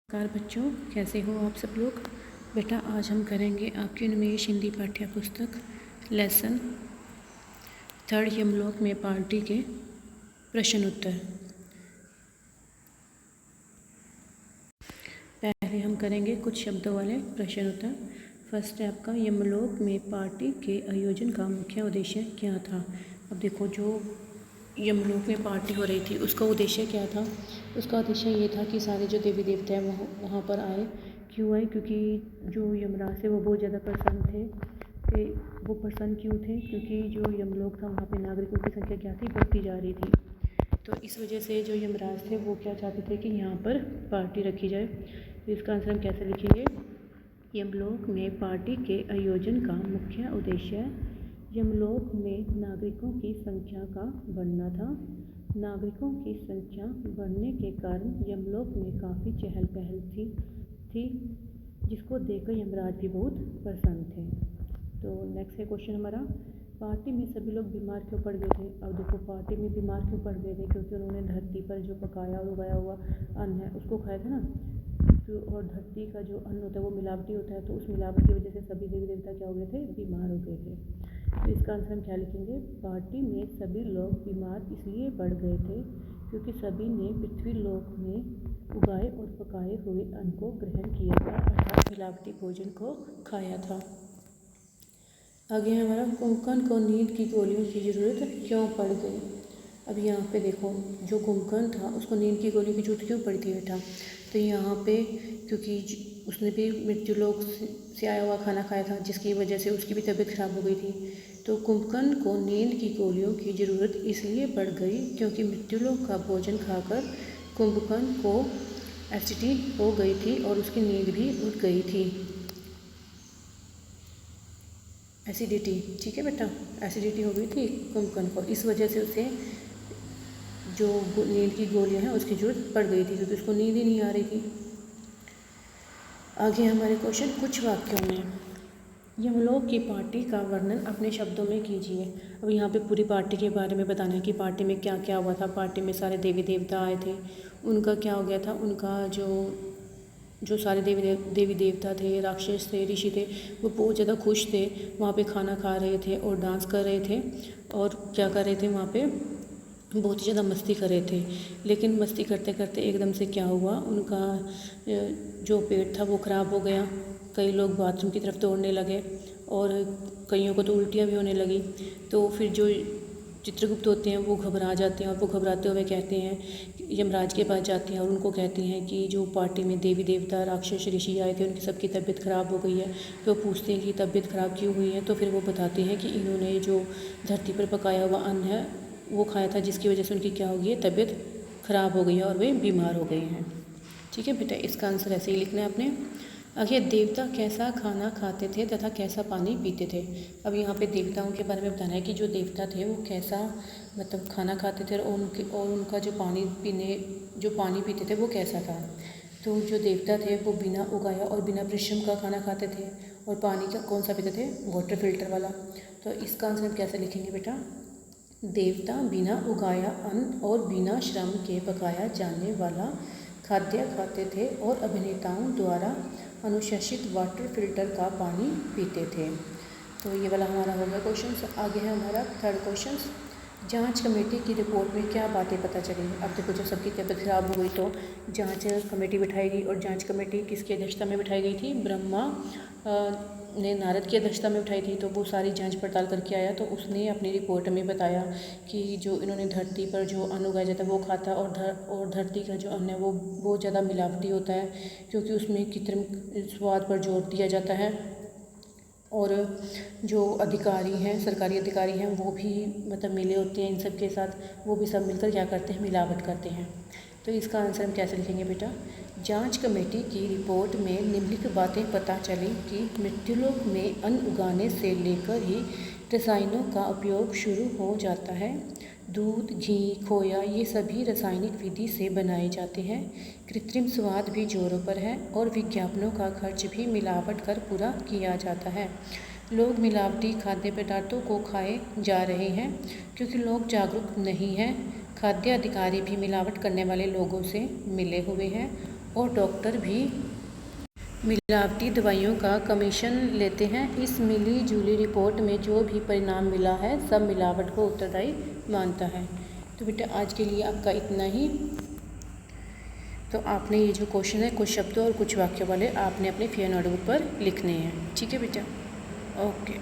नमस्कार बच्चों, कैसे हो आप सब लोग। बेटा आज हम करेंगे आपकी उन्मेष हिंदी पाठ्य पुस्तक लेसन 3 यमलोक में पार्टी के प्रश्न उत्तर। पहले हम करेंगे कुछ शब्दों वाले प्रश्न उत्तर। फर्स्ट है आपका, यमलोक में पार्टी के आयोजन का मुख्य उद्देश्य क्या था। अब देखो, जो यमलोक में पार्टी हो रही थी उसका उद्देश्य क्या था। उसका उद्देश्य ये था कि सारे जो देवी देवता हैं वहाँ पर आए। क्यों आए? क्योंकि जो यमराज थे वो बहुत ज़्यादा प्रसन्न थे। वो प्रसन्न क्यों थे? क्योंकि जो यमलोक था वहाँ पे नागरिकों की संख्या क्या थी, बढ़ती जा रही थी। तो इस वजह से जो यमराज थे वो क्या चाहते थे कि यहाँ पर पार्टी रखी जाए। तो इसका आंसर हम कैसे लिखेंगे? यमलोक में पार्टी के आयोजन का मुख्य उद्देश्य यमलोक में नागरिकों की संख्या का बढ़ना था। नागरिकों की संख्या बढ़ने के कारण यमलोक में काफ़ी चहल पहल थी जिसको देखकर यमराज भी बहुत प्रसन्न थे। तो नेक्स्ट है क्वेश्चन हमारा, पार्टी में सभी लोग बीमार क्यों पड़ गए थे। अब देखो, पार्टी में बीमार क्यों पड़ गए थे? क्योंकि उन्होंने धरती पर जो पकाया और उगाया हुआ अन्न है उसको खाया था ना। और धरती का जो अन्न होता है वो मिलावटी होता है, तो उस मिलावट की वजह से सभी देवी देवता क्या हो गए थे, बीमार हो गए थे। तो इसका आंसर हम क्या लिखेंगे? पार्टी में सभी लोग बीमार इसलिए पड़ गए थे क्योंकि सभी ने पृथ्वी लोक में उगाए और पकाए हुए अन्न को ग्रहण किया था, अर्थात मिलावटी भोजन को खाया था। आगे हमारा, कुंभकर्ण को नींद की गोलियों की ज़रूरत क्यों पड़ गई। अब यहाँ पे देखो, जो कुंभकर्ण था उसको नींद की गोली की जरूरत क्यों पड़ी थी बेटा। तो यहाँ पे क्योंकि उसने भी मृत्यु लोक से आया हुआ खाना खाया था जिसकी वजह से उसकी भी तबीयत खराब हो गई थी। तो कुंभकर्ण को नींद की गोलियों की ज़रूरत इसलिए पड़ गई क्योंकि मृत्यु लोक का भोजन खाकर कुंभकर्ण को एसिडिटी हो गई थी और उसकी नींद भी उड़ गई थी। एसिडिटी, ठीक है बेटा, एसिडिटी हो गई थी कुंभकर्ण को, इस वजह से उसे जो नींद की गोलियां हैं उसकी ज़रूरत पड़ गई थी क्योंकि उसको नींद ही नहीं आ रही थी। आगे हमारे क्वेश्चन, कुछ वाक्यों में यमलोक की पार्टी का वर्णन अपने शब्दों में कीजिए। अब यहाँ पे पूरी पार्टी के बारे में बताना है कि पार्टी में क्या क्या हुआ था। पार्टी में सारे देवी देवता आए थे, उनका क्या हो गया था, उनका जो सारे देवी देवता थे, राक्षस थे, ऋषि थे, वो बहुत ज़्यादा खुश थे। वहाँ पे खाना खा रहे थे और डांस कर रहे थे और क्या कर रहे थे, वहाँ पे बहुत ही ज़्यादा मस्ती कर रहे थे। लेकिन मस्ती करते करते एकदम से क्या हुआ, उनका जो पेट था वो ख़राब हो गया। कई लोग बाथरूम की तरफ दौड़ने लगे और कईयों को तो उल्टियाँ भी होने लगी। तो फिर जो चित्रगुप्त होते हैं वो घबरा जाते हैं और वो घबराते हुए कहते हैं, यमराज के पास जाते हैं और उनको कहते हैं कि जो पार्टी में देवी देवता राक्षस ऋषि आए थे उनकी सबकी तबीयत ख़राब हो गई है। तो पूछते हैं कि तबीयत ख़राब क्यों हुई है। तो फिर वो बताते हैं कि इन्होंने जो धरती पर पकाया हुआ अन्न है वो खाया था जिसकी वजह से उनकी क्या हो गई है, तबीयत ख़राब हो गई है और वे बीमार हो गए हैं। ठीक है बेटा, इसका आंसर ऐसे ही लिखना है आपने। आगे, देवता कैसा खाना खाते थे तथा कैसा पानी पीते थे। अब यहाँ पे देवताओं के बारे में बताना है कि जो देवता थे वो कैसा मतलब खाना खाते थे और उनका जो पानी पीते थे वो कैसा था। तो जो देवता थे वो बिना उगाया और बिना परिश्रम का खाना खाते थे और पानी का कौन सा पीते थे, वाटर फिल्टर वाला। तो इसका आंसर हम कैसे लिखेंगे बेटा? देवता बिना उगाया अन्न और बिना श्रम के पकाया जाने वाला खाद्य खाते थे और अभिनेताओं द्वारा अनुशंसित वाटर फिल्टर का पानी पीते थे। तो ये वाला हमारा हो गया क्वेश्चन। आगे है हमारा थर्ड क्वेश्चन, जांच कमेटी की रिपोर्ट में क्या बातें पता चली। अब देखो, जब सबकी तबीयत खराब हो गई तो जांच कमेटी बिठाई गई और जांच कमेटी किसकी अध्यक्षता में बिठाई गई थी? ब्रह्मा ने नारद की अध्यक्षता में उठाई थी। तो वो सारी जांच पड़ताल करके आया तो उसने अपनी रिपोर्ट में बताया कि जो इन्होंने धरती पर जो अन्न उगाया जाता है वो खाता और धरती का जो अन्न है वो बहुत ज़्यादा मिलावटी होता है क्योंकि उसमें कृत्रिम स्वाद पर जोर दिया जाता है। और जो अधिकारी हैं, सरकारी अधिकारी हैं, वो भी मतलब मिले होते हैं इन सब के साथ, वो भी सब मिलकर क्या करते हैं, मिलावट करते हैं। तो इसका आंसर हम कैसे लिखेंगे बेटा? जांच कमेटी की रिपोर्ट में निम्नलिखित बातें पता चली कि मृत्युलोक में अन्न उगाने से लेकर ही रसायनों का उपयोग शुरू हो जाता है। दूध, घी, खोया ये सभी रासायनिक विधि से बनाए जाते हैं। कृत्रिम स्वाद भी जोरों पर है और विज्ञापनों का खर्च भी मिलावट कर पूरा किया जाता है। लोग मिलावटी खाद्य पदार्थों को खाए जा रहे हैं क्योंकि लोग जागरूक नहीं हैं। खाद्य अधिकारी भी मिलावट करने वाले लोगों से मिले हुए हैं और डॉक्टर भी मिलावटी दवाइयों का कमीशन लेते हैं। इस मिली जुली रिपोर्ट में जो भी परिणाम मिला है सब मिलावट को उत्तरदायी मानता है। तो बेटा आज के लिए आपका इतना ही। तो आपने ये जो क्वेश्चन है कुछ शब्दों और कुछ वाक्यों वाले आपने अपने फेयर नोटबुक पर लिखने हैं। ठीक है बेटा, ओके।